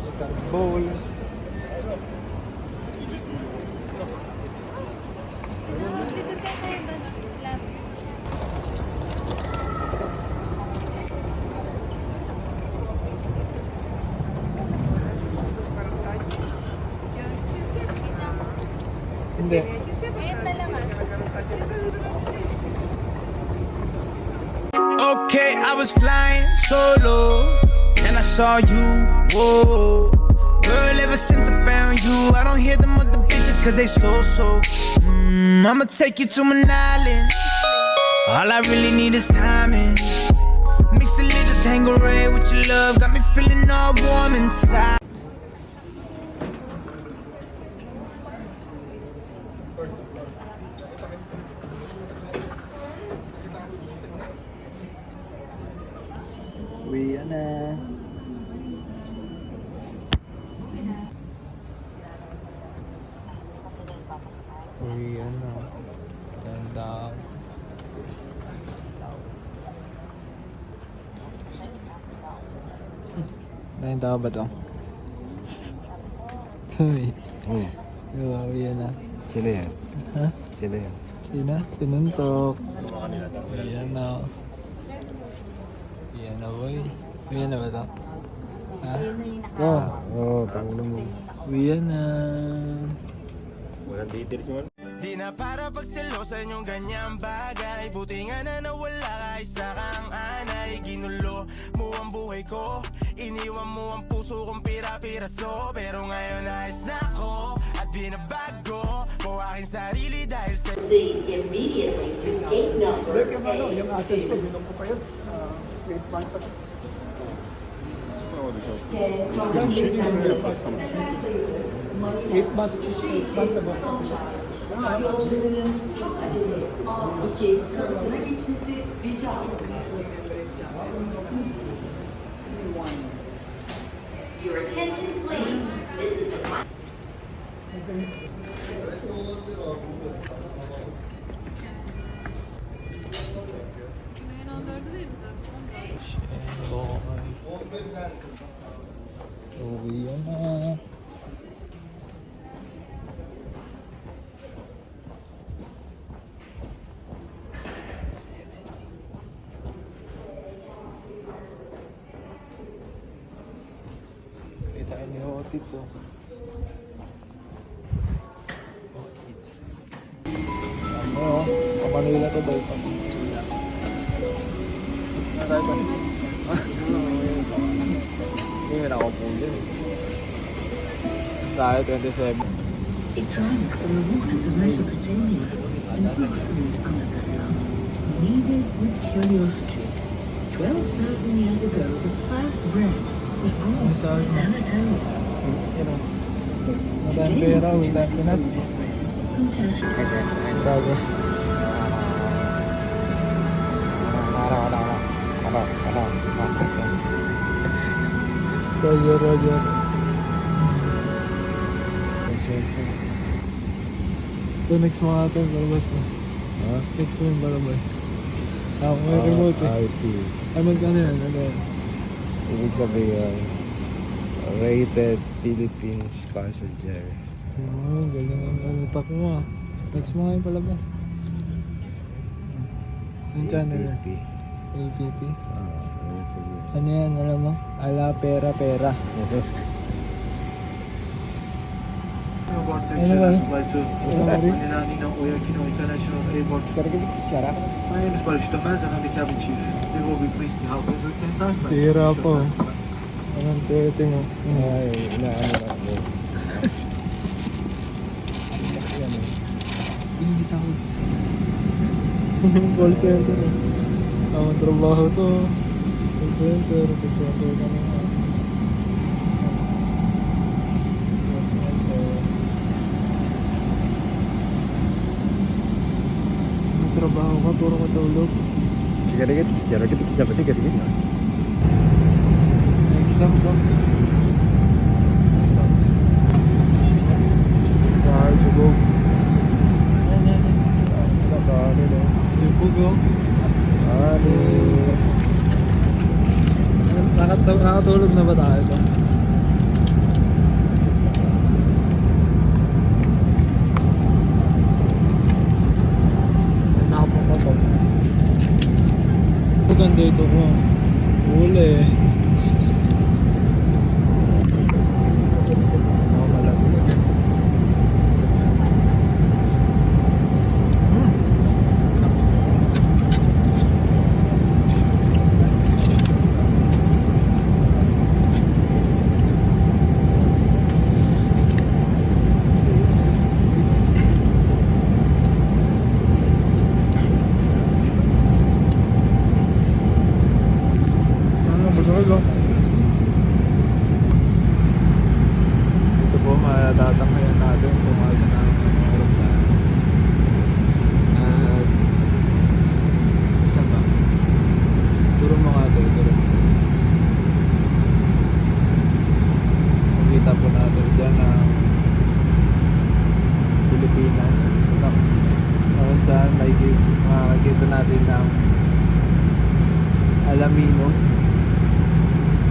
Istanbul. Hindi. Okay, I was flying solo, and I saw you, whoa. Girl, ever since I found you, I don't hear them other bitches cause they so. I'ma take you to an island. All I really need is timing. Mix a little Tanqueray with your love, got me feeling all warm inside. Uwi na. Uwi na. Tanda. Nahin tao ba to? Uwi. Uwi na. Sino yan? Ha? Sino yan? Sino? Sinuntok. Uwi na. Uwi na boy. Uwi na ba to? Ha? Oo, tango mo. Uwi na. Walang details mo. Di na para pagselosan yung ganyang bagay. Buti nga na nawala ka, isa kang anay. Ginulo mo ang buhay ko, iniwan mo ang puso kong pira-piraso. Pero ngayon ayos na ako at binabago ko aking sarili dahil sa immediately to gate number Yung access ko, bilang ko pa yun. 8 months ago. 10 from 8 months ago. yolcularının çok acele için hızına geçmesi rica edilir. Your attention please. This is the Uwi na. Kita ini Otits oh. Otits. Ano? Sa Manila to dahil pa. Na tayo pa. Hindi na ako po din. Tayo 27. It drank from the waters of Mesopotamia and blossomed under the sun, kneaded with curiosity. 12,000 years ago, the first bread was born in Anatolia. Madang pera, wala sinas. From Turkey. Sabi. Roger. Ito next mo ata yung balabas mo. Ha? Next mo yung balabas. May remote eh. RP. Ay magkano yan? Ano yan? Ibig sabihin, rated Philippines passenger. Oo, galing ang utak mo ah. Next mo nga yung palabas. Yung channel yan? APP. APP. Ayun sige. Ano yan? Alam mo? Ala pera. Ano ba? Sorry. Sarap. Sira po. Anong tete mo? Ay, inaano na ako. Hindi tawag sa call center eh. Tamang trabaho to. Call center ka naman. Call center. May trabaho ka, puro matulog. Dikit-dikit, secara kita dikit-dikit. Exam ba? Exam. Hard to go. Sipugo. Nakatulog na ba tayo ito? ganda ito ko. Uli eh. Oh, malaglag eh. Ano, basag oh. Ito po, matatangayan natin kung asa na ang aeroplano. At saan ba? Turo mo nga ito, turo mo. Makita po natin dyan ang Pilipinas. Kung saan makikita natin ng Alaminos.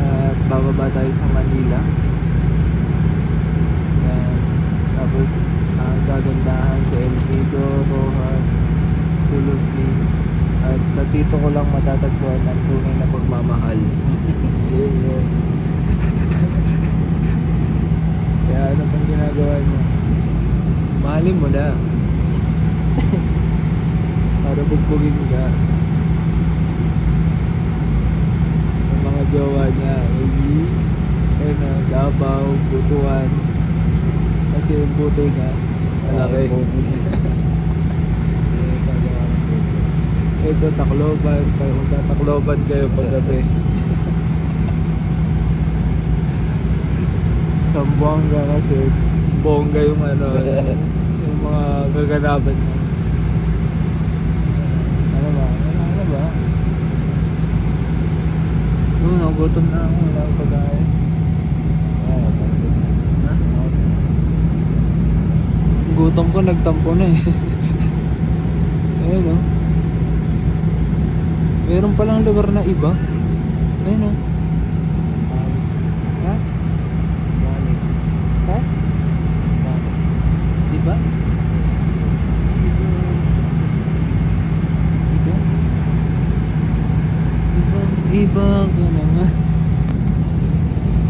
At bababa tayo sa Manila. Yan. Tapos ang gagandahan sa El Nido, Rojas, Sulusi. At sa dito ko lang matatagpuan ang tunay na pagmamahal. Yeah. Kaya ano pang ginagawa niyo? Mahalin mo na. Para bugbugin ka. Yung mga jowa niya, ayun na, Davao, Butuan. Kasi yung buto niya, malaki. Ito, Tacloban. Kung Tacloban kayo paggabi. Sambuanga kasi bongga yung ano, yung mga gaganapan niya. Ano ba? Ano ba? Nagutom na ako. Wala akong pagkain. Ha? Gutom ko, nagtampo na eh. Ayun o. Meron palang lugar na iba. Ayun o. Ha? Saan? Diba? Iba ka naman.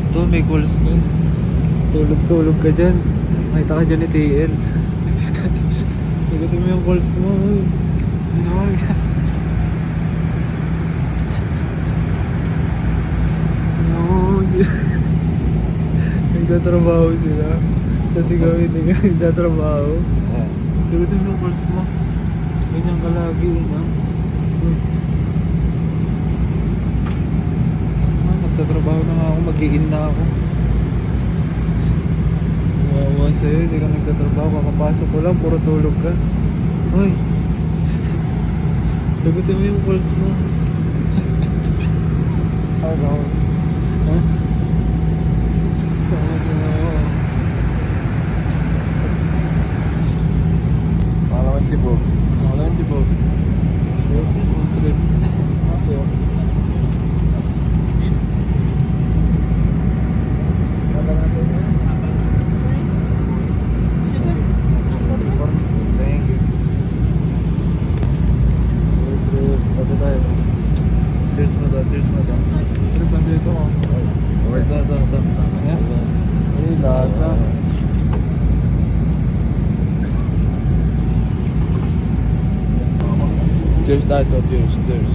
Ito, may calls mo. Tulog-tulog ka dyan. Makita ka dyan ni TL. Sagutin mo yung calls mo. Ginawag ka. Nagtatrabaho sila. Kasi gawin nila nagtatrabaho. Sagutin mo yung calls mo. Ganyan ka lagi, no? Nagtatrabaho na nga ako, mag-i-in na ako. Wawa sa'yo, hindi ka nagtatrabaho. Kakapasok ko lang, puro tulog ka. Hoy! Lagutin mo yung calls mo. Ano? Ha? Pangalaman si Bob. Pangalaman si Bob. Trip. Okay. Thank you. Pati tayo. Cheers mo daw, cheers mo daw. Trip na dito ko. Ito. Ayan. Ay, lasa. Cheers tayo, cheers. Cheers.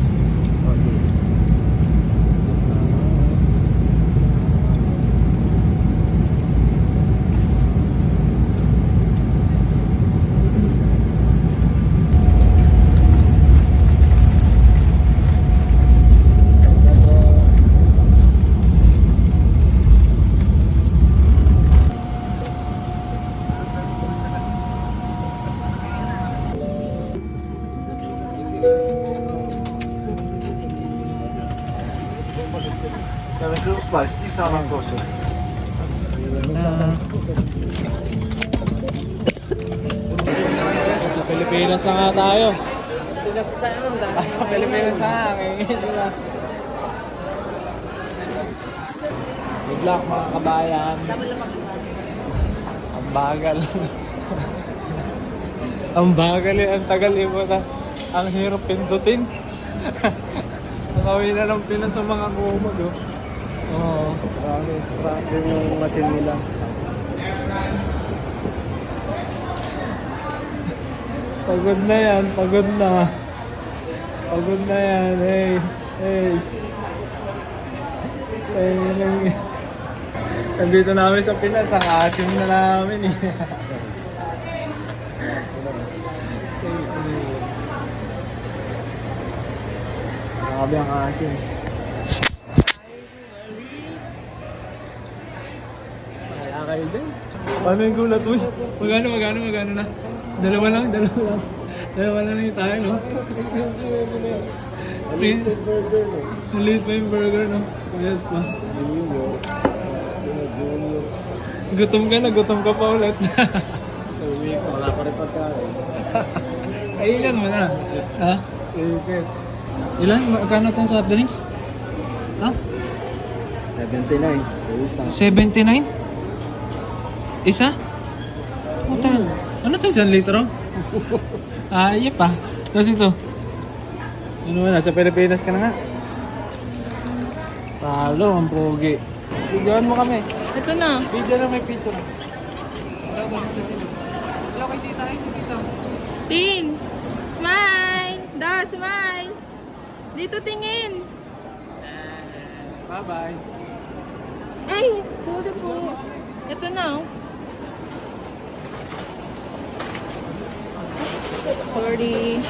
Sa Pilipinas na nga tayo. Sa Pilipinas na nga. Diba? Good luck mga kabayan. Ang bagal. Ang bagal eh. Ang tagal eh. Ang hirap pindutin. Nakawin na ng Pinas sa mga kumag, oh. Oo. Marami instruction yung machine nila. Pagod na yan, pagod na. Pagod na yan, hey. Hey. Hey, nandito namin sa Pinas, ang asim na namin eh. Grabe ang asim. Kaya kayo dyan. Paano yung gulat? Uy, magano na? Dalawa lang. Dalawa lang yung tayo, no? Maliit pa yung burger, no? Mayat pa. Gutom ka pa ulit. Wala pa rin pagkain. Ay, ilan mo na? Ha? Ilan? Magkano itong soft drinks? Ha? 79. 79? Isa? Ano to? 1 litro? Iya pa. Tapos ito. Ano na? Sa Pilipinas ka na nga. Talo, ang pogi. Videoan mo kami. Ito na. Video lang, may picture. Wala kay tita. Ay, si tita. Tin. Smile. Smile. Dito tingin. Bye-bye. Ay, sorry po. Ito na. Oh. Sorry.